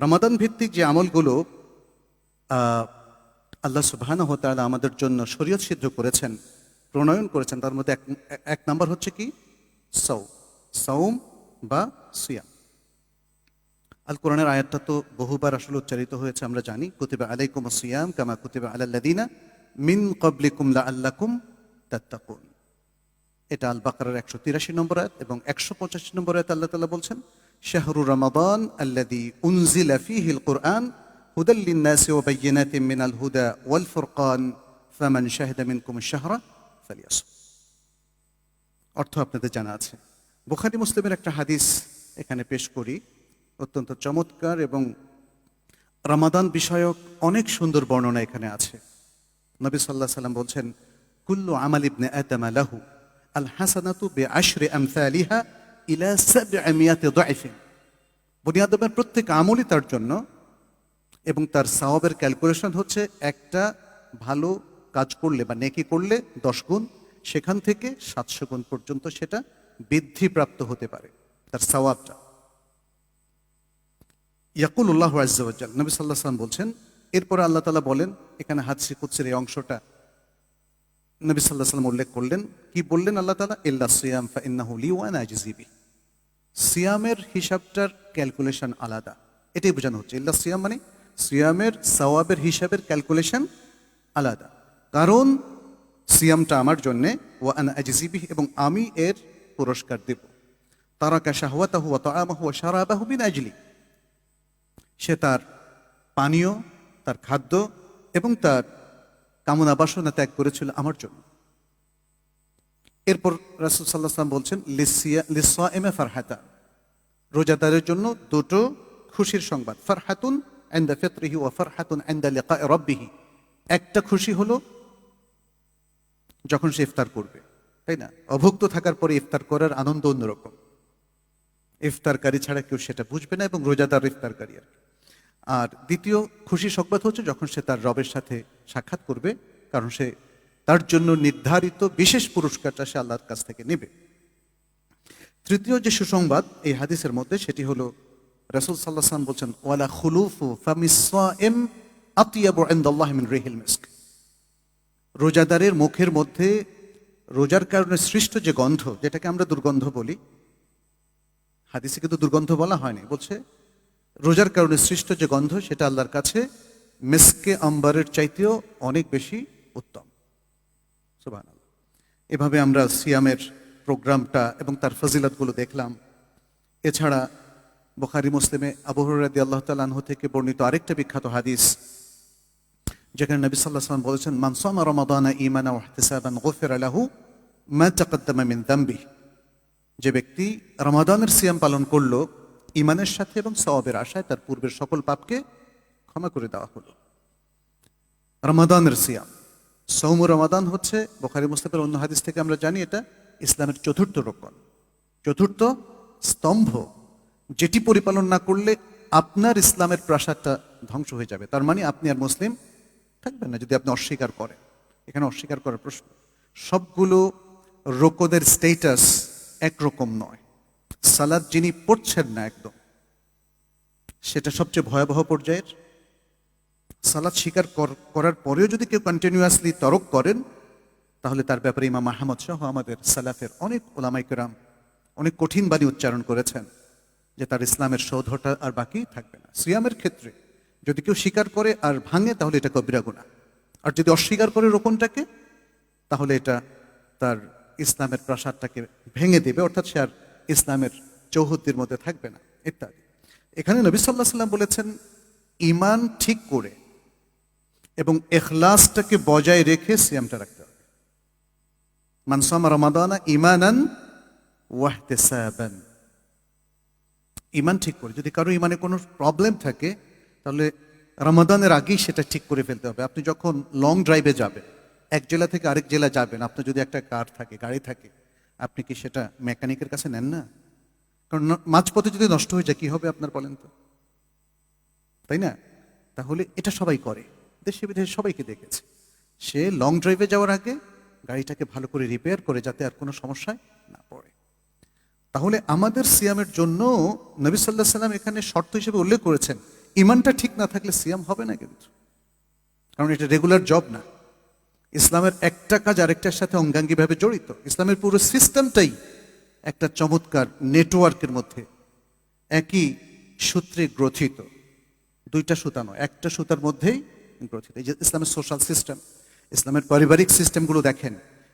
রমাদান ভিত্তিক যে আমলগুলো আল্লাহ সুবহানাহু ওয়া তাআলা আমাদের জন্য শরীয়ত সিদ্ধ করেছেন, প্রণয়ন করেছেন, তার মধ্যে এক নাম্বার হচ্ছে কি সাওম বা সিয়াম। আল কোরআনের আয়াতটা তো বহুবার আসলে উচ্চারিত হয়েছে, আমরা জানি, কুতিবা আলাইকুমুস সিয়াম কামা কুতিবা আলাল লাযিনা মিন ক্বাবলিকুম লাআল্লাকুম তাত্তাকুন। এটা আল বাকারার 183 নম্বর আয়াত এবং 185 নম্বর আয়াত আল্লাহ তাআলা বলছেন, শাহরু রমাদান আল্লাযী উনজিলা ফীহিল কুরআন হুদাল লিন-নাসি ওয়া বায়্যিনাতিন মিনাল হুদা ওয়াল ফুরকান ফামান শাহিদা মিনকুমুশ শাহরা ফালিয়াসুম। অর্থ আপনাদের জানা আছে। বুখারী মুসলিমের একটা হাদিস এখানে পেশ করি, অত্যন্ত চমৎকার এবং রমাদান বিষয়ক অনেক সুন্দর বর্ণনা এখানে আছে। নবী সাল্লাল্লাহু আলাইহি সাল্লাম বলছেন, কুল্লু আমাল ইবনে আদম লাহু আল হাসানাতু বিআশরি আমসালিহা ইলা 700 দাইফিন। বনি আদমের প্রত্যেক আমলই তার জন্য, এবং তার সওয়াবের ক্যালকুলেশন হচ্ছে একটা ভালো কাজ করলে বা নেকি করলে 10 গুণ, সেখান থেকে 700 গুণ পর্যন্ত সেটা বৃদ্ধিপ্রাপ্ত হতে পারে তার সওয়াবটা। ইয়াকুলুল্লাহু আযজা ওয়া জাল, নবী সাল্লাল্লাহু আলাইহি ওয়াসাল্লাম বলছেন, এরপরে আল্লাহ তাআলা বলেন, এখানে হাদিসে কুদসির এই অংশটা নবী সাল্লাল্লাহু আলাইহি ওয়াসাল্লাম উল্লেখ করলেন, কি বললেন আল্লাহ তাআলা? ইল্লা সিয়াম ফাইন্নাহু লি ওয়া আনা আজজি বিহি। সিয়ামের হিসাবটার ক্যালকুলেশন আলাদা, এটাই বোঝানো হচ্ছে। ইল্লা সিয়াম মানে সিয়ামের সওয়াবের হিসাবের ক্যালকুলেশন আলাদা, কারণ সিয়ামটা আমার জন্যে, ওয়া আনা আজজি বিহি, এবং আমি এর পুরস্কার দেব। তারাকা শাহওয়াতাহু ওয়া তাআমাহু ওয়া শারাবাহু মিন আজলি, সে তার পানীয়, তার খাদ্য এবং তার কামনা বাসনা ত্যাগ করেছিল আমার জন্য। এরপর রাসূল সাল্লাল্লাহু আলাইহি ওয়াসাল্লাম বলছেন, লিসসাইমি ফারহাতান, রোজাদারের জন্য দুটো খুশির সংবাদ, ফারহাতুন ইনদা ফিতরিহি ওয়া ফারহাতুন ইনদা লিকাই রাব্বিহি। একটা খুশি হলো যখন সে ইফতার করবে, তাই না? অভুক্ত থাকার পরে ইফতার করার আনন্দ অন্যরকম, ইফতারকারী ছাড়া কেউ সেটা বুঝবে না, এবং রোজাদার ইফতারকারী আর কি। আর দ্বিতীয় খুশি সংবাদ হচ্ছে যখন সে তার রবের সাথে সাক্ষাৎ করবে, কারণ সে তার জন্য নির্ধারিত বিশেষ পুরস্কারটা সে আল্লাহর কাছ থেকে নেবে। তৃতীয় যে সুসংবাদ এই হাদিসের মধ্যে, সেটি হলো রাসূল সাল্লাল্লাহু আলাইহি ওয়াসাল্লাম বলছেন, ওয়ালা খুলুফু ফামিস সাইম আতিয়াবু ইনদাল্লাহি মিন রিহিল মিস্ক। রোজাদারের মুখের মধ্যে রোজার কারণে সৃষ্ট যে গন্ধ, যেটাকে আমরা দুর্গন্ধ বলি, হাদিসে কিন্তু দুর্গন্ধ বলা হয়নি, বলছে রোজার কারণে সৃষ্ট যে গন্ধ, সেটা আল্লাহর কাছে মিসকে আম্বারের চাইতেও অনেক বেশি উত্তম। সুবহানাল্লাহ। এভাবে আমরা সিয়ামের প্রোগ্রামটা এবং তার ফজিলতগুলো দেখলাম। এছাড়া বুখারী মুসলিমে আবু হুরায়রা রাদিয়াল্লাহু তাআলা আনহু থেকে বর্ণিত আরেকটা বিখ্যাত হাদিস, যেখানে নবী সাল্লাল্লাহু আলাইহি ওয়াসাল্লাম বলেছেন, মান সামা রমাদানা ঈমানান ওয়া ইহতিসাবান গুফিরা লাহু মা তাকাদ্দামা মিন যামবিহি। যে ব্যক্তি রমাদানের সিয়াম পালন করলো ঈমানের সাথে এবং সওয়াবের আশায়, তার পূর্বের সকল পাপকে ক্ষমা করে দেওয়া হলো। রমাদানের সিয়াম, সওম রমাদান হচ্ছে বুখারী মুসলিমের অন্য হাদিস থেকে আমরা জানি, এটা ইসলামের চতুর্থ রকন, চতুর্থ স্তম্ভ, যেটি পরিপালন না করলে আপনার ইসলামের প্রাসাদটা ধ্বংস হয়ে যাবে। তার মানে আপনি আর মুসলিম থাকবেন না যদি আপনি অস্বীকার করেন। এখানে অস্বীকার করার প্রশ্ন। সবগুলো রোকনের স্টেটাস একরকম নয়। সালাত যিনি পড়ছেন না একদম, সেটা সবচেয়ে ভয়াবহ পর্যায়ের। সালাত স্বীকার করার পরেও যদি কেউ কন্টিনিউয়াসলি তরক করেন, তাহলে তার ব্যাপারে ইমাম আহমদ সহ আমাদের সালাফের অনেক ওলামায়ে কেরাম অনেক কঠিন বাণী উচ্চারণ করেছেন, যে তার ইসলামের সৌধটা আর বাকি থাকবে না। সিয়ামের ক্ষেত্রে যদি কেউ স্বীকার করে আর ভাঙে, তাহলে এটা কবিরা গুনাহ। আর যদি অস্বীকার করে রোকনটাকে, তাহলে এটা তার ইসলামের প্রাসাদটাকে ভেঙে দেবে, অর্থাৎ সে আর ইসলামের চৌহদ্দির মধ্যে থাকবে না, ইত্যাদি। এখানে নবী সাল্লাল্লাহু আলাইহি ওয়াসাল্লাম বলেছেন, ঈমান ঠিক করে এবং ইখলাসটাকে বজায় রেখে সিয়ামটা রাখতে হবে। মান সামা রমাদানা ঈমানান ওয়া ইহতিসাবান। ঈমান ঠিক করে, যদি কারো ঈমানে কোনো প্রবলেম থাকে, তাহলে রমাদানের আগেই সেটা ঠিক করে ফেলতে হবে। আপনি যখন লং ড্রাইভে যাবেন, এক জেলা থেকে আরেক জেলা যাবেন, আপনার যদি একটা কার থাকে, গাড়ি থাকে, আপনি কি সেটা মেকানিকের কাছে নেন না? কারণ মাঝপথে যদি নষ্ট হয়ে যায়, কি হবে আপনার বলেন তো, তাই না? তাহলে এটা সবাই করে, দেশে বিদেশে সবাইকে দেখেছে। সে লং ড্রাইভে যাওয়ার আগে গাড়িটাকে ভালো করে রিপেয়ার করে, যাতে আর কোনো সমস্যায় না পড়ে। তাহলে আমাদের সিয়ামের জন্য নবী সাল্লাল্লাহু আলাইহি ওয়াসাল্লাম এখানে শর্ত হিসেবে উল্লেখ করেছেন, ইমানটা ঠিক না থাকলে সিয়াম হবে না কিন্তু, কারণ এটা রেগুলার জব না। ইসলামের একটা কাজ আরেকটার সাথে অঙ্গাঙ্গিভাবে জড়িত। ইসলামের পুরো সিস্টেমটাই একটা চমৎকার নেটওয়ার্কের মধ্যে একই সূত্রে গ্রথিত। দুইটা সুতা নয়, একটা সুতার মধ্যেই গ্রথিত। এই যে ইসলামের সোশ্যাল সিস্টেম, ইসলামের পারিবারিক সিস্টেমগুলো দেখেন।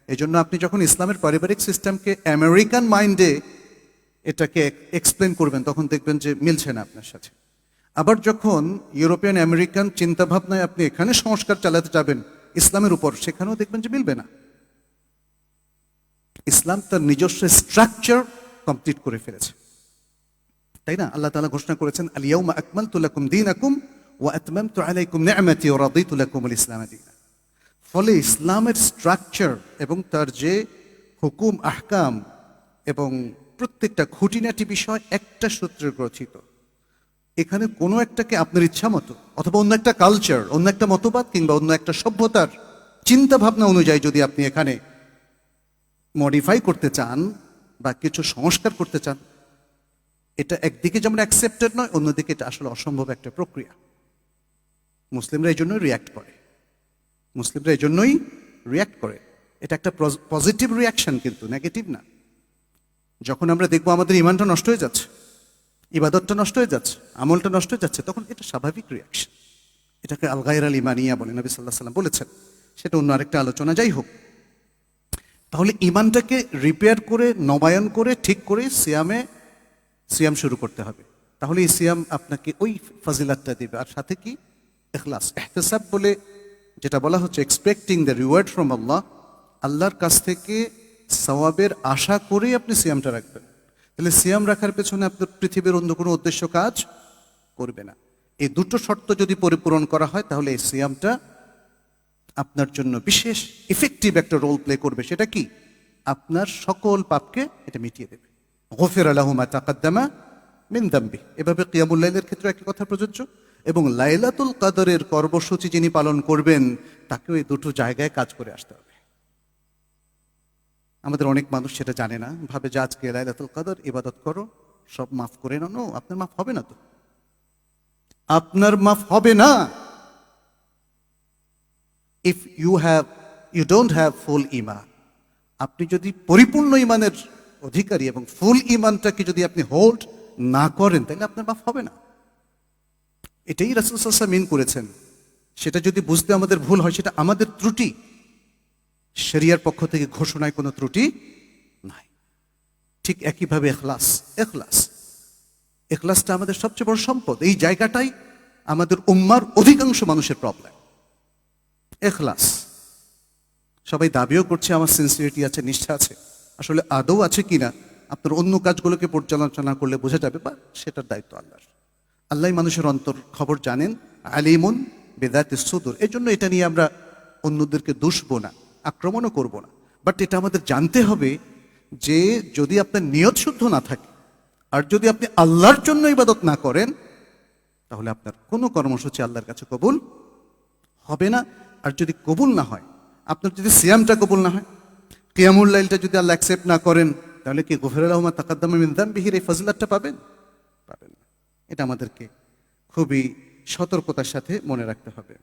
এই জন্য আপনি যখন ইসলামের পারিবারিক সিস্টেমকে আমেরিকান মাইন্ডে এটাকে এক্সপ্লেন করবেন, তখন দেখবেন যে মিলছে না আপনার সাথে। আবার যখন ইউরোপিয়ান আমেরিকান চিন্তাভাবনায় আপনি এখানে সংস্কার চালাতে যাবেন ইসলামের উপর, সেখানেও দেখবেন যে মিলবে না। ইসলাম তার নিজস্ব স্ট্রাকচার কমপ্লিট করে ফেলেছে, তাই না? আল্লাহ তাআলা ঘোষণা করেছেন, আল-ইয়াউমা আকমালতু লাকুম দীনাকুম ওয়া আতমামতু আলাইকুম নি'মাতি ওয়া রাদিতু লাকুমুল ইসলাম দীনা। ফলে ইসলামের স্ট্রাকচার এবং তার যে হুকুম আহকাম এবং প্রত্যেকটা খুঁটিনাটি বিষয় একটা সূত্রে গ্রথিত। এখানে কোনো একটাকে আপনার ইচ্ছা মতো অথবা অন্য একটা কালচার, অন্য একটা মতবাদ কিংবা অন্য একটা সভ্যতার চিন্তা ভাবনা অনুযায়ী যদি আপনি এখানে মডিফাই করতে চান বা কিছু সংস্কার করতে চান, এটা একদিকে যেমন অ্যাকসেপ্টেড নয়, অন্যদিকে এটা আসলে অসম্ভব একটা প্রক্রিয়া। মুসলিমরা এই জন্যই রিয়াক্ট করে, মুসলিমরা এই জন্যই রিয়াক্ট করে। এটা একটা পজিটিভ রিয়াকশন, কিন্তু নেগেটিভ না। যখন আমরা দেখবো আমাদের ইমানটা নষ্ট হয়ে যাচ্ছে, ইবাদতটা নষ্ট হয়ে যাচ্ছে, আমলটা নষ্ট হয়ে যাচ্ছে, তখন এটা স্বাভাবিক রিয়াকশন। এটাকে আল গায়র আল ইমানিয়া বলে, নবী সাল্লাল্লাহু আলাইহি ওয়াসাল্লাম বলেছেন। সেটা অন্য আরেকটা আলোচনা, যাই হোক। তাহলে ইমানটাকে রিপেয়ার করে, নবায়ন করে, ঠিক করে সিয়াম শুরু করতে হবে। তাহলে এই সিয়াম আপনাকে ওই ফাজিলাতটা দিবে। আর সাথে কি? ইখলাস, ইহতিসাব বলে যেটা বলা হচ্ছে, এক্সপেক্টিং দ্য রিওয়ার্ড ফ্রম আল্লাহ। আল্লাহর কাছ থেকে সওয়াবের আশা করে আপনি সিয়ামটা রাখবেন। তাহলে সিয়াম রাখার পেছনে আপনার পৃথিবীর অন্য কোনো উদ্দেশ্য কাজ করবে না। এই দুটো শর্ত যদি পরিপূরণ করা হয়, তাহলে এই সিয়ামটা আপনার জন্য বিশেষ ইফেক্টিভ একটা রোল প্লে করবে। সেটা কি? আপনার সকল পাপকে এটা মিটিয়ে দেবে। গফিরা লাহু মা তাকাদ্দামা মিন যামবি। এভাবে কিয়ামুল লাইলের ক্ষেত্রে একই কথা প্রযোজ্য। এবং লাইলাতুল কদরের কর্মসূচি যিনি পালন করবেন, তাকেও এই দুটো জায়গায় কাজ করে আসতে হবে। আমাদের অনেক মানুষ সেটা জানে না, ভাবে যে আজকে লাইলাতুল কদর, ইবাদত করো, সব মাফ করে নাও। নো, আপনার মাফ হবে না। তো আপনার মাফ হবে না if you don't have full ইমান। আপনি যদি পরিপূর্ণ ইমানের অধিকারী এবং ফুল ইমানটাকে যদি আপনি হোল্ড না করেন, তাহলে আপনার মাফ হবে না। এটাই রাসূল সাল্লাল্লাহু আলাইহি ওয়াসাল্লাম মিন করেছেন। সেটা যদি বুঝতে আমাদের ভুল হয়, সেটা আমাদের ত্রুটি। শরিয়ার পক্ষ থেকে ঘোষণায় কোনো ত্রুটি নাই। ঠিক একইভাবে এখলাসটা আমাদের সবচেয়ে বড় সম্পদ। এই জায়গাটাই আমাদের উম্মার অধিকাংশ মানুষের প্রবলেম, এখলাস। সবাই দাবিও করছে আমার সিনসিয়ারিটি আছে, নিষ্ঠা আছে। আসলে আদৌ আছে কিনা আপনার অন্য কাজগুলোকে পর্যালোচনা করলে বোঝা যাবে, বা সেটার দায়িত্ব আল্লাহর। আল্লাহ মানুষের অন্তর খবর জানেন, আলিমুন বিযাতিস সুদূর। এই জন্য এটা নিয়ে আমরা অন্যদেরকে দুষবো না, আক্রমণও করব না। বাট এটা আমাদের জানতে হবে যে যদি আপনার নিয়ত শুদ্ধ না থাকে, আর যদি আপনি আল্লাহর জন্য ইবাদত না করেন, তাহলে আপনার কোনো কর্মসূচি আল্লাহর কাছে কবুল হবে না। আর যদি কবুল না হয়, আপনার যদি সিয়ামটা কবুল না হয়, কিয়ামুল লাইলটা যদি আল্লাহ অ্যাকসেপ্ট না করেন, তাহলে কি গফিরা লাহু মা তাকাদ্দামা মিন যামবিহির এই ফজিলাতটা পাবেন? পাবেন না। এটা আমাদেরকে খুবই সতর্কতার সাথে মনে রাখতে হবে।